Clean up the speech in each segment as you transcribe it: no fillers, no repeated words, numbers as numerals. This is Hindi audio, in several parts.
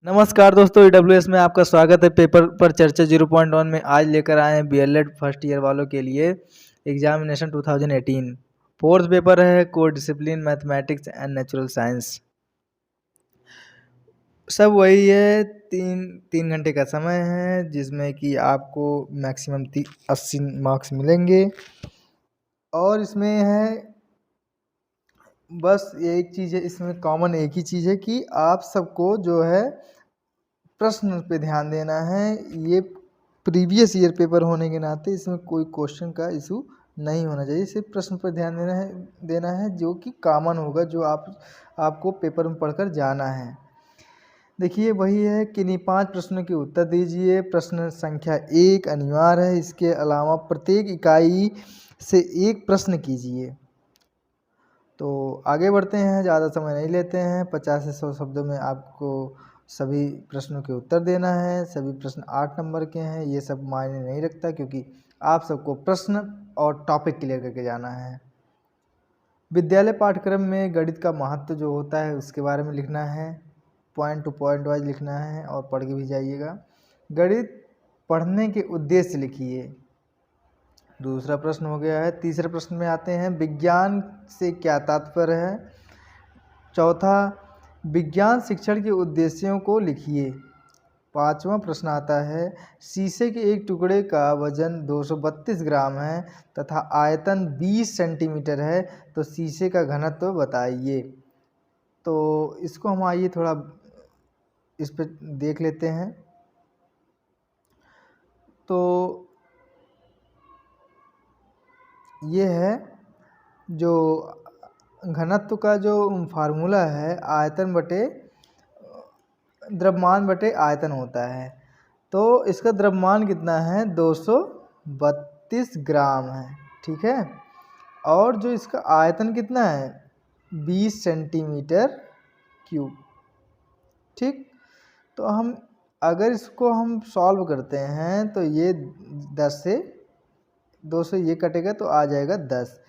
नमस्कार दोस्तों, EWS में आपका स्वागत है। पेपर पर चर्चा 0.1 में आज लेकर आए हैं BLED फर्स्ट ईयर वालों के लिए एग्जामिनेशन 2018। फोर्थ पेपर है core discipline mathematics and natural science. सब वही है, तीन घंटे का समय है जिसमें कि आपको मैक्सिमम 80 मार्क्स मिलेंगे। और इसमें है बस एक चीज़ है, इसमें कॉमन एक ही चीज़ है कि आप सबको जो है प्रश्न पे ध्यान देना है। ये प्रीवियस ईयर पेपर होने के नाते इसमें कोई क्वेश्चन का इशू नहीं होना चाहिए। सिर्फ प्रश्न पर ध्यान देना है जो कि कॉमन होगा, जो आपको पेपर में पढ़कर जाना है। देखिए वही है कि नहीं 5 प्रश्नों के उत्तर दीजिए। प्रश्न संख्या 1 अनिवार्य है। इसके अलावा प्रत्येक इकाई से एक प्रश्न कीजिए। तो आगे बढ़ते हैं, ज़्यादा समय नहीं लेते हैं। 50 से 100 शब्दों में आपको सभी प्रश्नों के उत्तर देना है। सभी प्रश्न 8 नंबर के हैं। ये सब मायने नहीं रखता क्योंकि आप सबको प्रश्न और टॉपिक क्लियर करके जाना है। विद्यालय पाठ्यक्रम में गणित का महत्व जो होता है उसके बारे में लिखना है। पॉइंट टू पॉइंट वाइज लिखना है और पढ़ के भी जाइएगा। गणित पढ़ने के उद्देश्य लिखिए। दूसरा प्रश्न हो गया है। तीसरे प्रश्न में आते हैं, विज्ञान से क्या तात्पर्य है। चौथा, विज्ञान शिक्षण के उद्देश्यों को लिखिए। पांचवा प्रश्न आता है, शीशे के एक टुकड़े का वजन 232 ग्राम है तथा आयतन 20 सेंटीमीटर है, तो शीशे का घनत्व बताइए। तो इसको हम आइए थोड़ा इस पर देख लेते हैं। तो ये है जो घनत्व का जो फार्मूला है, आयतन बटे द्रव्यमान बटे आयतन होता है। तो इसका द्रव्यमान कितना है, 232 ग्राम है, ठीक है। और जो इसका आयतन कितना है, 20 सेंटीमीटर क्यूब, ठीक। तो हम अगर इसको हम सॉल्व करते हैं तो ये 10 से 2 से ये कटेगा तो आ जाएगा 10,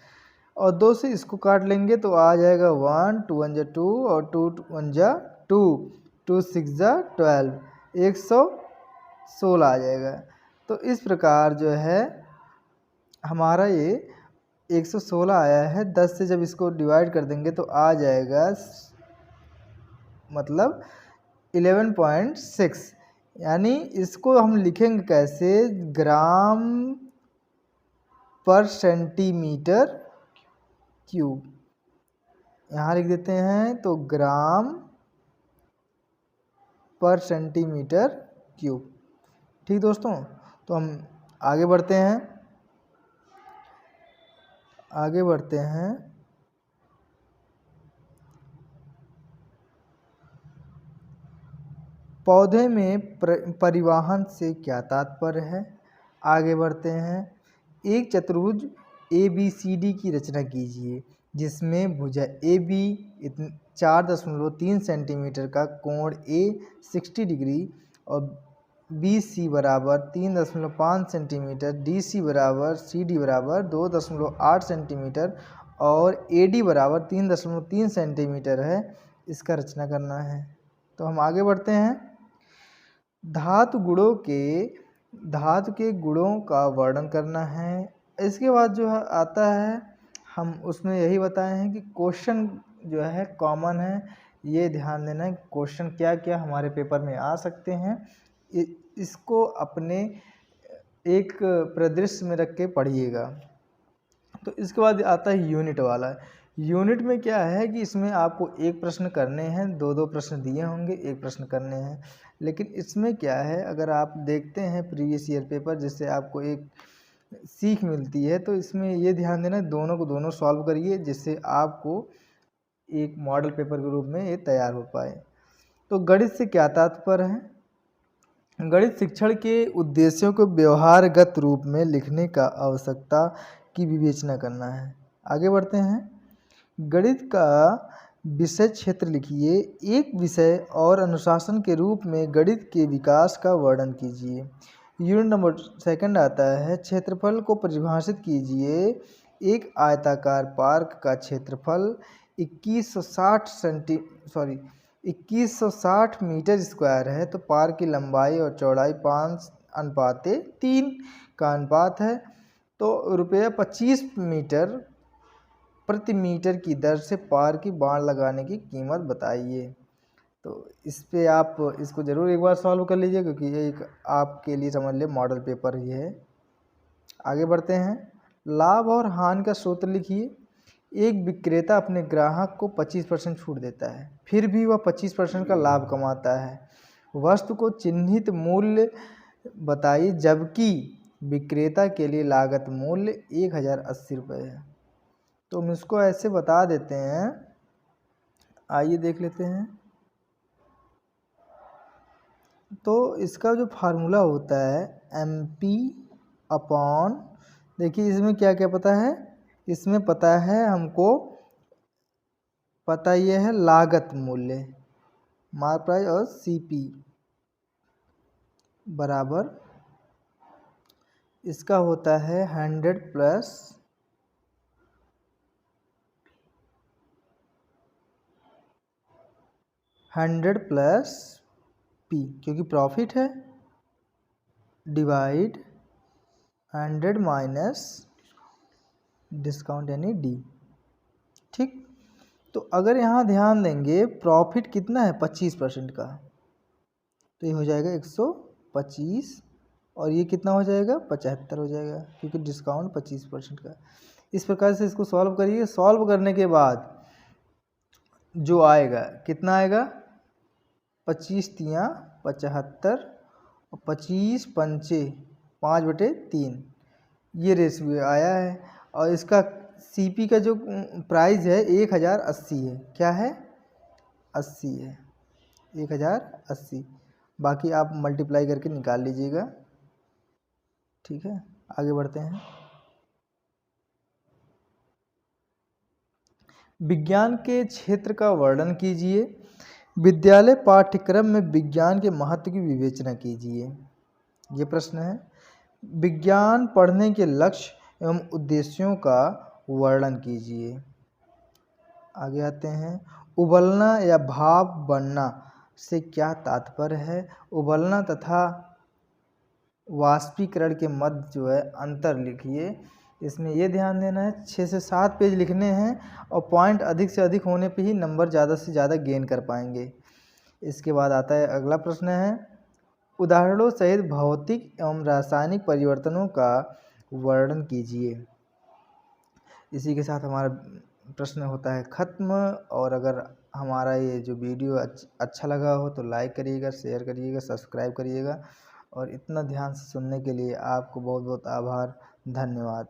और 2 से इसको काट लेंगे तो आ जाएगा 1, 2 1 2 और 2 1 2, 2 6 12, 116 आ जाएगा। तो इस प्रकार जो है हमारा ये 116 आया है। 10 से जब इसको डिवाइड कर देंगे तो आ जाएगा मतलब 11.6। यानी इसको हम लिखेंगे कैसे, ग्राम पर सेंटीमीटर क्यूब। यहाँ लिख देते हैं तो ग्राम पर सेंटीमीटर क्यूब, ठीक दोस्तों। तो हम आगे बढ़ते हैं। पौधे में परिवहन से क्या तात्पर्य है। आगे बढ़ते हैं। एक चतुर्भुज ABCD की रचना कीजिए जिसमें भुजा AB 4.3 सेंटीमीटर का कोण A 60 डिग्री और BC बराबर 3.5 सेंटीमीटर, DC बराबर CD बराबर 2.8 सेंटीमीटर और AD बराबर 3.3 सेंटीमीटर है, इसका रचना करना है। तो हम आगे बढ़ते हैं। धातु के गुणों का वर्णन करना है। इसके बाद जो आता है हम उसमें यही बताए हैं कि क्वेश्चन जो है कॉमन है, ये ध्यान देना है क्वेश्चन क्या क्या हमारे पेपर में आ सकते हैं। इसको अपने एक परिदृश्य में रख के पढ़िएगा। तो इसके बाद आता है यूनिट वाला। यूनिट में क्या है कि इसमें आपको एक प्रश्न करने हैं, दो प्रश्न दिए होंगे, एक प्रश्न करने हैं। लेकिन इसमें क्या है, अगर आप देखते हैं प्रीवियस ईयर पेपर जिससे आपको एक सीख मिलती है, तो इसमें ये ध्यान देना दोनों को दोनों सॉल्व करिए जिससे आपको एक मॉडल पेपर के रूप में ये तैयार हो पाए। तो गणित से क्या तात्पर्य है। गणित शिक्षण के उद्देश्यों को व्यवहारगत रूप में लिखने का आवश्यकता की विवेचना करना है। आगे बढ़ते हैं। गणित का विषय क्षेत्र लिखिए। एक विषय और अनुशासन के रूप में गणित के विकास का वर्णन कीजिए। यूनिट नंबर 2 आता है, क्षेत्रफल को परिभाषित कीजिए। एक आयताकार पार्क का क्षेत्रफल 2160 मीटर स्क्वायर है तो पार्क की लंबाई और चौड़ाई 5:3 का अनुपात है। तो ₹25 मीटर प्रति मीटर की दर से पार्क की बाड़ लगाने की कीमत बताइए। तो इस पे आप इसको ज़रूर एक बार सॉल्व कर लीजिए, क्योंकि ये एक आपके लिए समझ ले मॉडल पेपर ही है। आगे बढ़ते हैं। लाभ और हानि का सूत्र लिखिए। एक विक्रेता अपने ग्राहक को 25% छूट देता है, फिर भी वह 25% का लाभ कमाता है। वस्तु को चिन्हित मूल्य बताइए, जबकि विक्रेता के लिए लागत मूल्य 1080 रुपये है। तो हम इसको ऐसे बता देते हैं, आइए देख लेते हैं। तो इसका जो फार्मूला होता है MP अपॉन, देखिए इसमें क्या क्या पता है, इसमें पता है हमको, पता ये है लागत मूल्य मार्क प्राइस और CP बराबर इसका होता है 100 प्लस P, क्योंकि प्रॉफिट है, डिवाइड 100 माइनस डिस्काउंट यानी D। ठीक, तो अगर यहाँ ध्यान देंगे प्रॉफिट कितना है 25% का, तो ये हो जाएगा 125 और ये कितना हो जाएगा 75 हो जाएगा, क्योंकि डिस्काउंट 25% का। इस प्रकार से इसको सॉल्व करिए। सॉल्व करने के बाद जो आएगा कितना आएगा, 25 तियाँ 75 और 25 पंचे 5/3, ये रेशियो आया है। और इसका CP का जो प्राइस है 1080 है। क्या है, 80 है, 1080। बाकी आप मल्टीप्लाई करके निकाल लीजिएगा। ठीक है, आगे बढ़ते हैं। विज्ञान के क्षेत्र का वर्णन कीजिए। विद्यालय पाठ्यक्रम में विज्ञान के महत्व की विवेचना कीजिए। ये प्रश्न है। विज्ञान पढ़ने के लक्ष्य एवं उद्देश्यों का वर्णन कीजिए। आगे आते हैं। उबलना या भाप बनना से क्या तात्पर्य है। उबलना तथा वाष्पीकरण के मध्य जो है अंतर लिखिए। इसमें ये ध्यान देना है 6 से 7 पेज लिखने हैं और पॉइंट अधिक से अधिक होने पे ही नंबर ज़्यादा से ज़्यादा गेन कर पाएंगे। इसके बाद आता है अगला प्रश्न है, उदाहरणों सहित भौतिक एवं रासायनिक परिवर्तनों का वर्णन कीजिए। इसी के साथ हमारा प्रश्न होता है ख़त्म। और अगर हमारा ये जो वीडियो अच्छा लगा हो तो लाइक करिएगा, शेयर करिएगा, सब्सक्राइब करिएगा। और इतना ध्यान से सुनने के लिए आपको बहुत बहुत आभार, धन्यवाद।